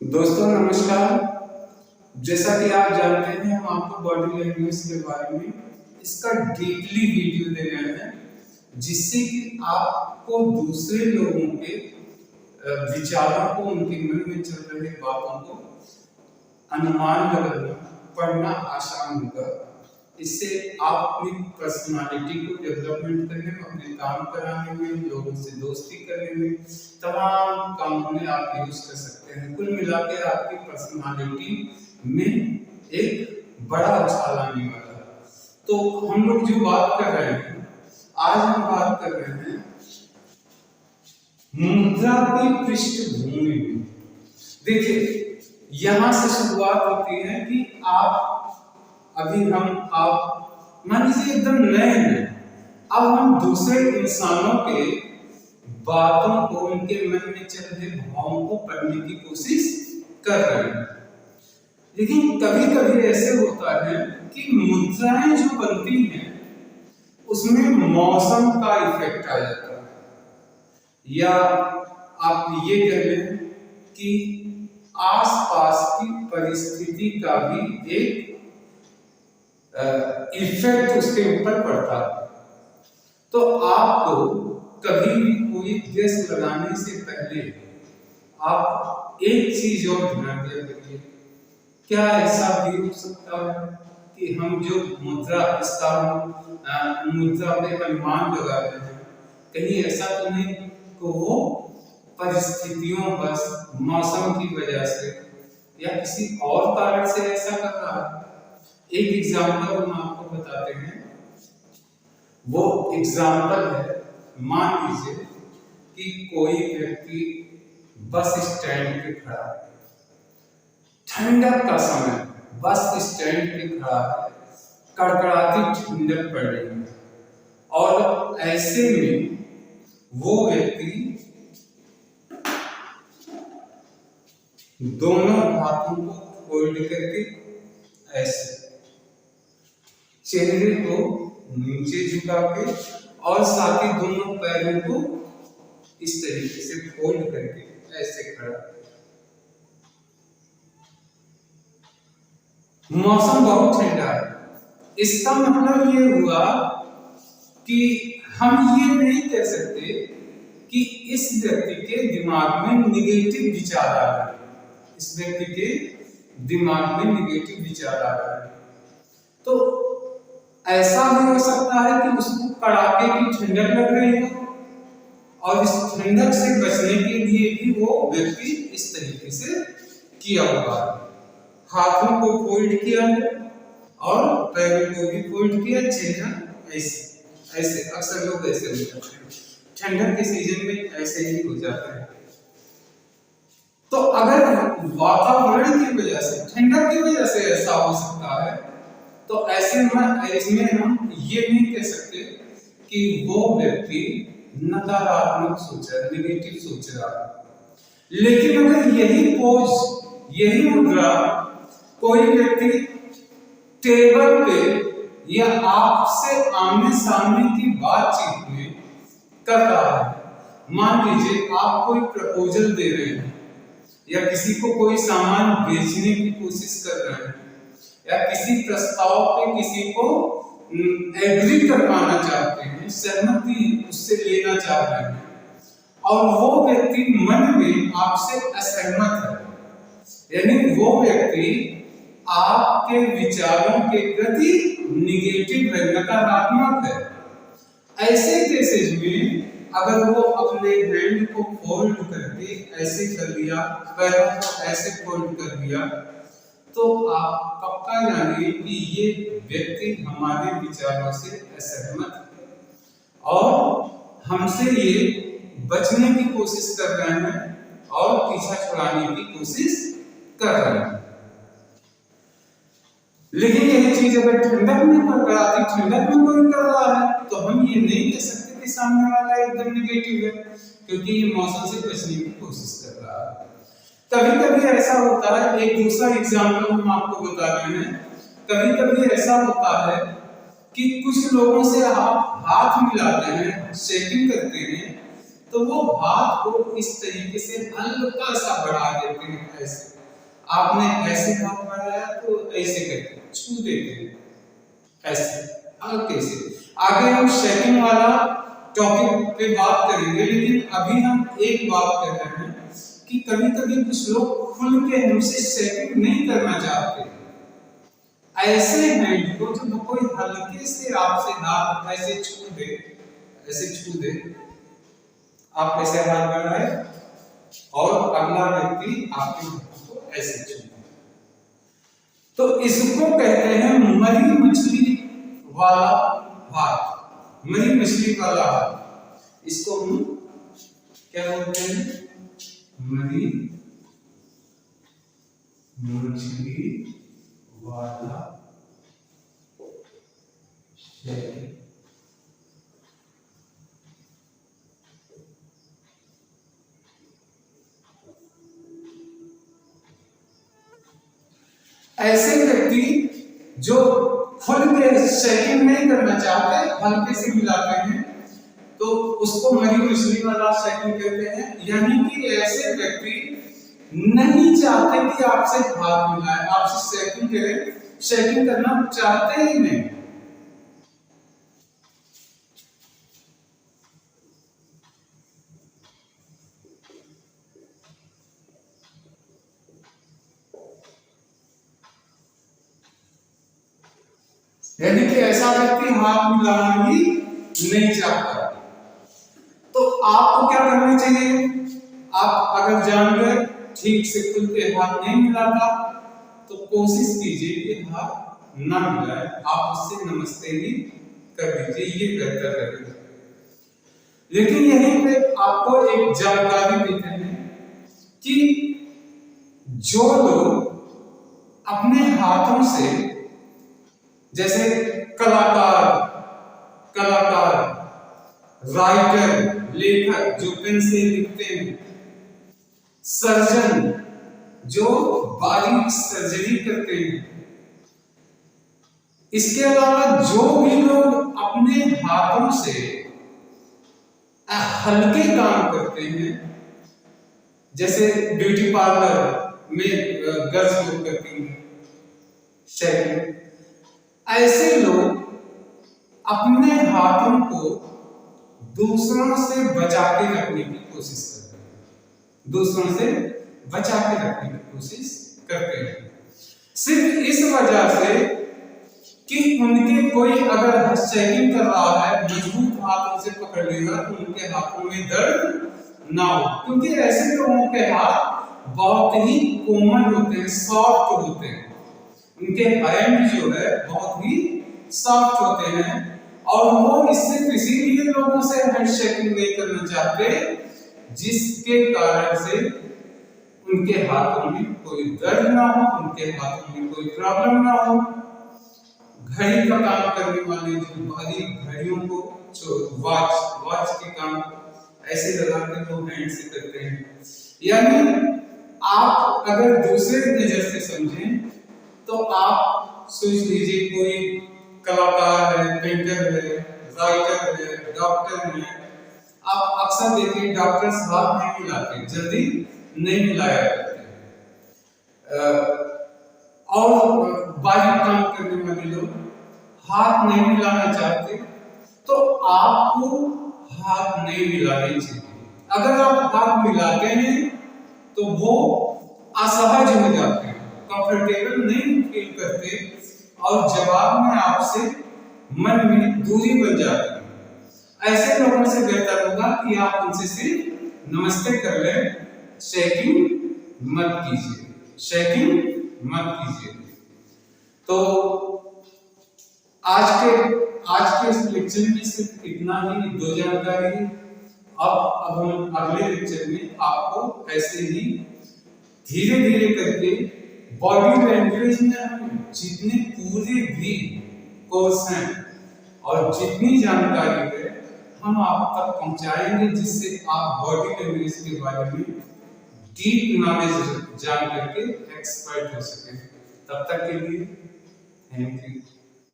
दोस्तों नमस्कार। जैसा कि आप जानते हैं हम आपको बॉडी लैंग्वेज के बारे में इसका डीपली वीडियो दे रहे हैं, जिससे कि आपको दूसरे लोगों के विचारों को, उनके मन में चल रही बातों को अनुमान लगाना, पढ़ना आसान होगा। इससे आप अपनी पर्सनालिटी को डेवलपमेंट करने में, अपने काम कराने में, लोगों से दोस्ती करने में, तमाम कामों में आप यूज कर सकते हैं। कुल मिलाकर आपकी पर्सनालिटी में एक बड़ा उछाल आने वाला है। तो हम लोग जो बात कर रहे हैं, आज हम बात कर रहे हैं मुद्रा की पृष्ठभूमि में। देखिए, यहां से शुरुआत होती है कि आप मान लीजिए एकदम नए हैं। अब हम दूसरे इंसानों के बातों को, उनके मन में चल रहे भावों को पढ़ने की कोशिश कर रहे हैं। लेकिन कभी कभी ऐसे होता है कि मुद्राएं जो बनती हैं उसमें मौसम का इफेक्ट आ जाता है, या आप ये कह लें कि आसपास की परिस्थिति का भी एक इफेक्ट उसके ऊपर पड़ता है। तो आपको कभी भी कोई गेस लगाने से पहले आप एक चीज और ध्यान दिया करिए, क्या ऐसा भी हो सकता है कि हम जो मुद्रा पे अनुमान लगा रहे हैं, कहीं ऐसा तो नहीं कि वो परिस्थितियों, बस मौसम की वजह से या किसी और कारण से ऐसा कर रहा है। एक एग्जाम्पल हम आपको बताते हैं। वो एग्जाम्पल है, मान लीजिए कि कोई व्यक्ति बस स्टैंड पे खड़ा है, ठंडक का समय, बस स्टैंड पे खड़ा है, कड़कड़ाती ठंडक पड़ रही है, और ऐसे में वो व्यक्ति दोनों हाथों को फोल्ड करके ऐसे चेहरे को नीचे झुका के और साथ ही दोनों पैरों को इस तरीके से फोल्ड करके ऐसे खड़ा। मौसम बहुत ठंडा है। इसका मतलब ये हुआ कि हम ये नहीं कह सकते कि इस व्यक्ति के दिमाग में निगेटिव विचार आ रहा है। इस व्यक्ति के दिमाग में निगेटिव विचार आ रहा है। तो ऐसा भी हो सकता है कि उसको कड़ाके की ठंडक लग रही है, और इस ठंडक से बचने के लिए भी वो व्यक्ति इस तरीके से किया हुआ है। हाथों को फोल्ड किया है और पैरों को भी फोल्ड किया, चेहरा ऐसे ऐसे। अक्सर लोग ऐसे हो जाते हैं, ठंडक के सीजन में ऐसे ही हो जाता है। तो अगर वातावरण की वजह से, ठंडक की वजह से ऐसा हो सकता है, तो ऐसे में इसमें हम ये नहीं कह सकते कि वो व्यक्ति नकारात्मक सोच रहा है, नेगेटिव सोच रहा है। लेकिन अगर यही पोज, यही मुद्रा कोई व्यक्ति टेबल पे या आपसे आमने सामने की बातचीत में कर रहा है, मान लीजिए आप कोई प्रपोजल दे रहे हैं, या किसी को कोई सामान बेचने की कोशिश कर रहे हैं, या किसी प्रस्ताव पे किसी को एग्री करवाना चाहते हैं, सहमति उससे लेना चाह रहे हैं, और वो व्यक्ति मन में आपसे असहमत है, यानी वो व्यक्ति आपके विचारों के प्रति निगेटिव है, नकारात्मक है। ऐसे केसेस में अगर वो अपने हैंड को फोल्ड करके ऐसे कर लिया, पैरों को ऐसे फोल्ड कर दिया, तो आप पक्का जानिए कि ये व्यक्ति हमारे विचारों से असहमत है और हमसे ये बचने की कोशिश कर रहे हैं और पीछा छुड़ाने की कोशिश कर रहे हैं। लेकिन यही चीज अगर ठंडक में कड़कड़ाती ठंडक में कोई कर रहा है, तो हम ये नहीं कह सकते कि सामने वाला एकदम निगेटिव है, क्योंकि ये मौसम से बचने की कोशिश कर रहा है। कभी कभी ऐसा होता है, एक दूसरा एग्जाम्पल हम आपको बता रहे हैं। कभी कभी ऐसा होता है कि कुछ लोगों से आप हाथ मिलाते हैं, शेकिंग करते हैं, तो वो हाथ को इस तरीके से हल्का सा बढ़ा देते हैं, ऐसे आपने ऐसे हाथ बढ़ाया तो ऐसे करके छू देते हैं, ऐसे हल्के से। आगे हम शेकिंग वाला टॉपिक पे बात करेंगे, लेकिन अभी हम एक बात कर रहे हैं कि कभी कभी कुछ लोग खुल के हमसे शेकिंग नहीं करना चाहते। ऐसे हैंड को जब कोई हल्के से आपसे हाथ ऐसे छू दे, ऐसे छू दे, आप ऐसे हाथ बढ़ाए और अगला व्यक्ति आपके हाथ को ऐसे छू दे, तो इसको कहते हैं मरी मछली वाला हाथ। मरी मछली वाला हाथ, इसको हम क्या बोलते हैं? मरी मछली वाला शेकिंग। ऐसे व्यक्ति जो खुल के शेकिंग नहीं करना चाहते, हल्के से मिलाते हैं, तो उसको मरी मछली वाला शेकिंग कहते हैं। यानी कि ऐसे व्यक्ति नहीं चाहते कि आपसे हाथ मिलाए, आपसे शेकिंग करें, शेकिंग करना चाहते ही नहीं। यानी कि ऐसा व्यक्ति हाथ मिलाना ही नहीं चाहता। तो आपको क्या करना चाहिए? आप अगर जान गए ठीक से खुल के हाथ नहीं मिलाता, तो कोशिश कीजिए कि हाथ ना मिलाए, आप उससे नमस्ते ही कर दीजिए, ये बेहतर रहेगा। लेकिन यहीं पे आपको एक जानकारी देते हैं कि जो लोग अपने हाथों से, जैसे कलाकार, राइटर, लेखक जो पेन से लिखते हैं, सर्जन जो बारीक सर्जरी करते हैं, इसके अलावा जो भी लोग अपने हाथों से हल्के काम करते हैं, जैसे ब्यूटी पार्लर में गर्ल्स लोग करती हैं शेकिंग, ऐसे लोग अपने हाथों को दूसरों से बचा के रखने की कोशिश करते हैं, दूसरों से बचा के रखने की कोशिश करते हैं, सिर्फ इस वजह से कि उनके कोई अगर शेकिंग कर रहा है, मजबूत हाथों से पकड़ लेगा तो उनके हाथों में दर्द ना हो, क्योंकि ऐसे लोगों के हाथ बहुत ही कोमल होते हैं, सॉफ्ट होते हैं, उनके हैंड जो है बहुत ही सॉफ्ट होते हैं, और वो इससे किसी भी लोगों से हैंड शेकिंग नहीं करना चाहते, जिसके कारण से उनके हाथों में कोई दर्द ना हो, उनके हाथों में कोई प्रॉब्लम ना हो। घड़ी का काम करने वाले जो भारी घड़ियों को, वॉच के काम ऐसे लगाते तो हैंड से करते हैं। यानी आप अगर दूसरे नजर से समझें तो आप सोच लीजिए कोई कलाकार है, पेंटर है, राइटर है, डॉक्टर है, आप अक्सर देखिए डॉक्टर हाथ नहीं मिलाते, जल्दी नहीं मिलाया करते, और बारीक काम करने वाले लोग हाथ नहीं मिलाना चाहते, तो आपको हाथ नहीं मिलाने चाहिए। अगर आप हाथ मिलाते हैं तो वो असहज हो जाते हैं, कंफर्टेबल नहीं फील करते, और जवाब में आपसे मन में दूरी बन जाती है। ऐसे लोगों से बेहतर होगा कि आप उनसे सिर्फ नमस्ते कर लें, शेकिंग मत कीजिए, शेकिंग मत कीजिए। तो आज के इस लेक्चर में सिर्फ इतना ही, 2 जानकारी। अब हम अगले लेक्चर में आपको ऐसे ही धीरे धीरे करके बॉडी लैंग्वेज में हम जितने पूरे भी कोर्स हैं और जितनी जानकारी है हम आप तक पहुंचाएंगे, जिससे आप बॉडी लैंग्वेज के बारे में डीप नॉलेज जान करके एक्सपर्ट हो सकें। तब तक के लिए थैंक यू।